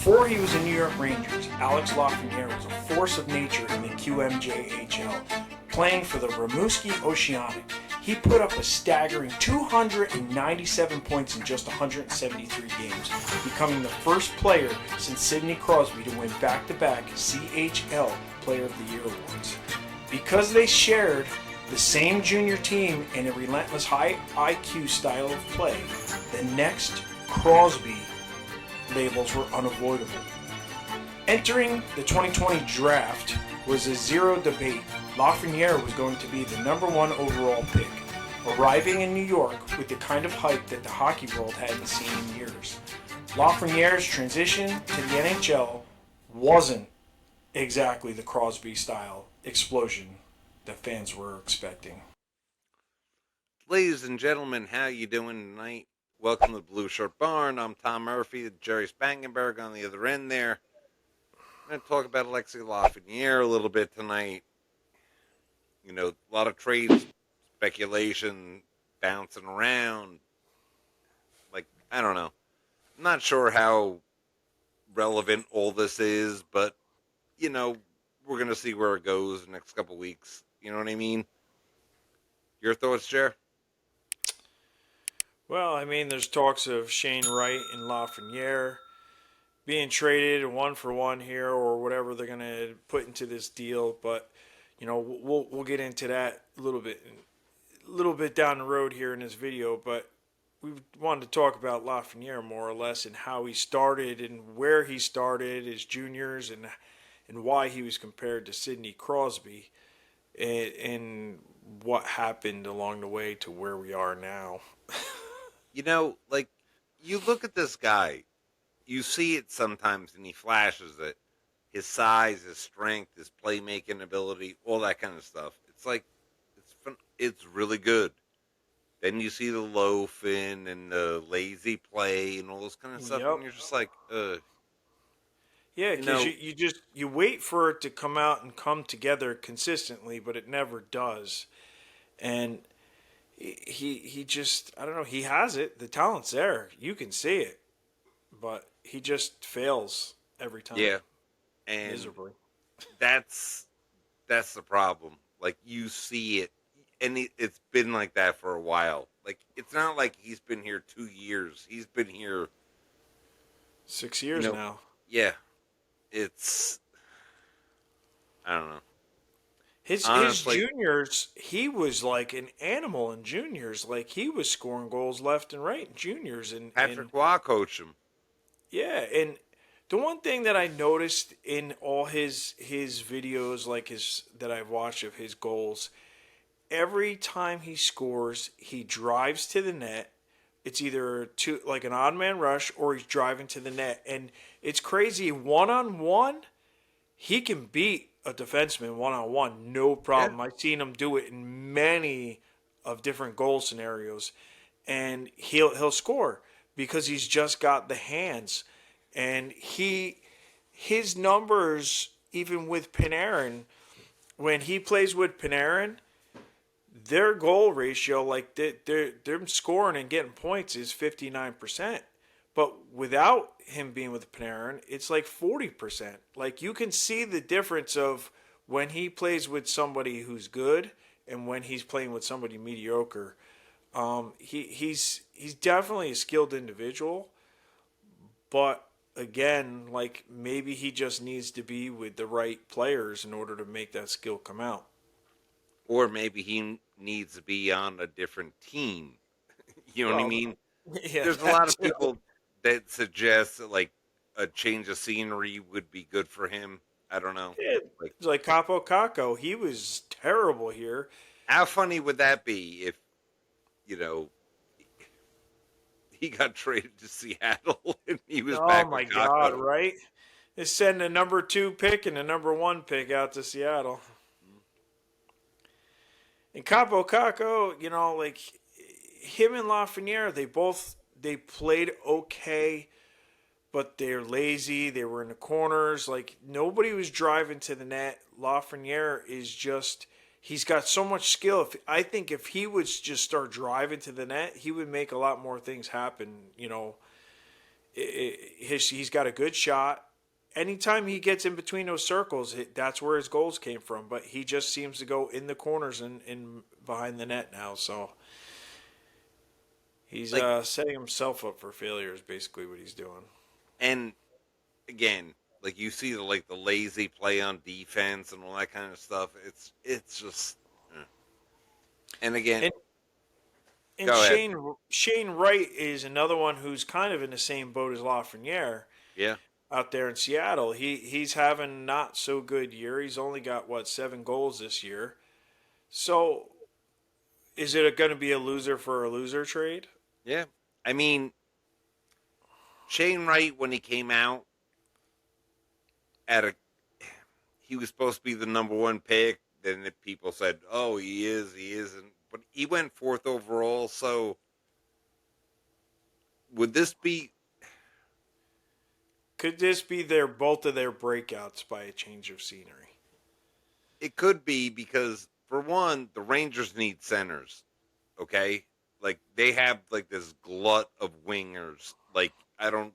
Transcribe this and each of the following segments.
Before he was in New York Rangers, Alex Lafreniere was a force of nature in the QMJHL, playing for the Rimouski Oceanic. He put up a staggering 297 points in just 173 games, becoming the first player since Sidney Crosby to win back-to-back CHL Player of the Year awards. Because they shared the same junior team and a relentless high IQ style of play, the next Crosby labels were unavoidable. Entering the 2020 draft was a zero debate. Lafreniere was going to be the number one overall pick, arriving in New York with the kind of hype that the hockey world hadn't seen in years. Lafreniere's transition to the NHL wasn't exactly the Crosby-style explosion that fans were expecting. Ladies and gentlemen, how you doing tonight? Welcome to the Blueshirt Barn. I'm Tom Murphy, Jerry Spangenberg on the other end there. I'm going to talk about Alexei Lafreniere a little bit tonight. You know, a lot of trade speculation bouncing around. Like, I don't know. I'm not sure how relevant all this is, but, you know, we're going to see where it goes the next couple weeks. You know what I mean? Your thoughts, Jer? Well, I mean, there's talks of Shane Wright and Lafreniere being traded 1-for-1 here or whatever they're going to put into this deal, but you know, we'll get into that a little bit down the road here in this video, but we wanted to talk about Lafreniere more or less and how he started and where he started his juniors and why he was compared to Sidney Crosby and what happened along the way to where we are now. You know, like, you look at this guy, you see it sometimes, and he flashes it. His size, his strength, his playmaking ability, all that kind of stuff. It's like, it's fun, it's really good. Then you see the loafing and the lazy play and all this kind of stuff, Yep. and you're just like, Yeah, you because know, you wait for it to come out and come together consistently, but it never does. And he just, I don't know, he has it. The talent's there. You can see it, but he just fails every time yeah, and miserably. that's that's the problem. Like, you see it, and it's been like that for a while. Like, it's not like he's been here 2 years. He's been here, 6 years now. yeah. It's, I don't know. His Honestly, juniors, he was like an animal in juniors. Like he was scoring goals left and right in juniors, and Patrick Waugh coached him. yeah, and the one thing that I noticed in all his videos, like his that I've watched of his goals, every time he scores, he drives to the net. It's either to like an odd man rush or he's driving to the net, and it's crazy. 1-on-1, he can beat a defenseman 1-on-1, no Yeah, problem. I've seen him do it in many of different goal scenarios, and he'll score because he's just got the hands, and his numbers even with Panarin when he plays with Panarin, their goal ratio, like they're scoring and getting points, is 59%. But without him being with Panarin, it's like 40%. Like you can see the difference of when he plays with somebody who's good and when he's playing with somebody mediocre. He's definitely a skilled individual, but again, like maybe he just needs to be with the right players in order to make that skill come out. or maybe he needs to be on a different team. You know what I Well, mean? yeah, There's a lot that's of people that suggest that, like, a change of scenery would be good for him. I don't know. it. Like, Like Capo Caco, he was terrible here. how funny would that be if, you know, he got traded to Seattle and he was Oh back my with God, Kako? right? They send a number 2 pick and a number 1 pick out to Seattle. And Capo Caco, you know, like him and Lafreniere, they played okay, but they're lazy. They were in the corners. Like nobody was driving to the net. Lafreniere is just he's got so much skill. I think if he would just start driving to the net, he would make a lot more things happen. You know, he's got a good shot. Anytime he gets in between those circles, that's where his goals came from. But he just seems to go in the corners and behind the net now. So he's Like, setting himself up for failure is basically what he's doing. and again, like you see the lazy play on defense and all that kind of stuff. It's just, and again, And, and go ahead. Shane Wright is another one who's kind of in the same boat as Lafreniere Yeah, out there in Seattle. He's having not so good year. He's only got 7 goals this year. So is it going to be a loser for a loser trade? yeah. I mean, Shane Wright when he came out he was supposed to be the number 1 pick. Then the people said, "Oh, he isn't." But he went 4th overall. So would this be? Could this be both of their breakouts by a change of scenery? It could be because for one, the Rangers need centers. Okay, like they have like this glut of wingers. Like I don't.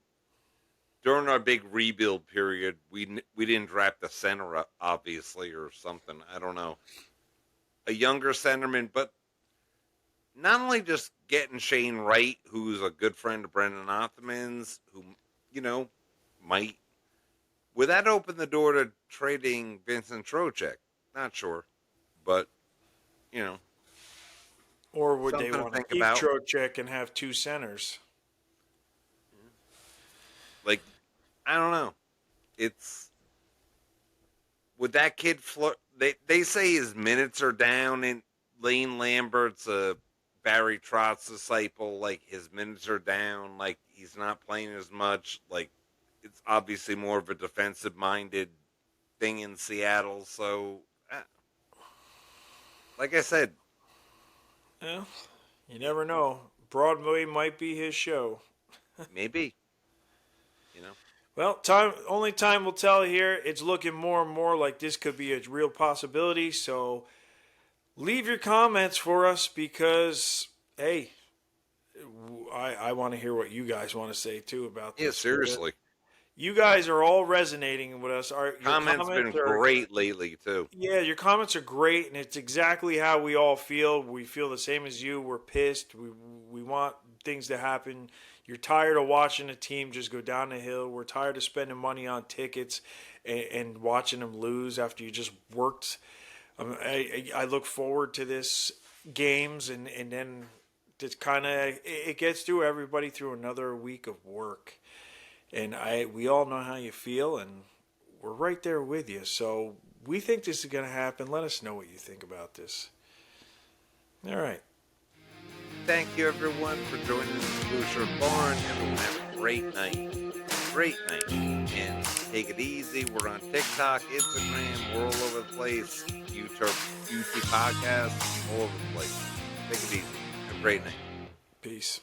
During our big rebuild period, we didn't draft a center, obviously, or something. I don't know. A younger centerman, but not only just getting Shane Wright, who's a good friend of Brendan Othman's, who, might. Would that open the door to trading Vincent Trocheck? Not sure. But, Or would they something to want to think keep about. Trocheck and have 2 centers? Like, I don't know. Would that kid they say his minutes are down, and Lane Lambert's a Barry Trotz disciple. Like, his minutes are down. Like, he's not playing as much. Like, it's obviously more of a defensive-minded thing in Seattle. So, like I said. Yeah, you never know. Broadway might be his show. Maybe. Well, only time will tell here. It's looking more and more like this could be a real possibility. So leave your comments for us because, hey, I want to hear what you guys want to say too about this. Yeah, seriously. You guys are all resonating with us. Your comments been great lately too. Yeah, your comments are great, and it's exactly how we all feel. We feel the same as you. We're pissed. We want things to happen. You're tired of watching a team just go down the hill. We're tired of spending money on tickets and watching them lose after you just worked. I look forward to this games, and then just kind of it gets through everybody through another week of work. And we all know how you feel, and we're right there with you. So we think this is going to happen. Let us know what you think about this. All right. Thank you, everyone, for joining the Blueshirt Barn. Everyone have a great night. Great night. And take it easy. We're on TikTok, Instagram. We're all over the place. YouTube podcasts, all over the place. Take it easy. Have a great night. Peace.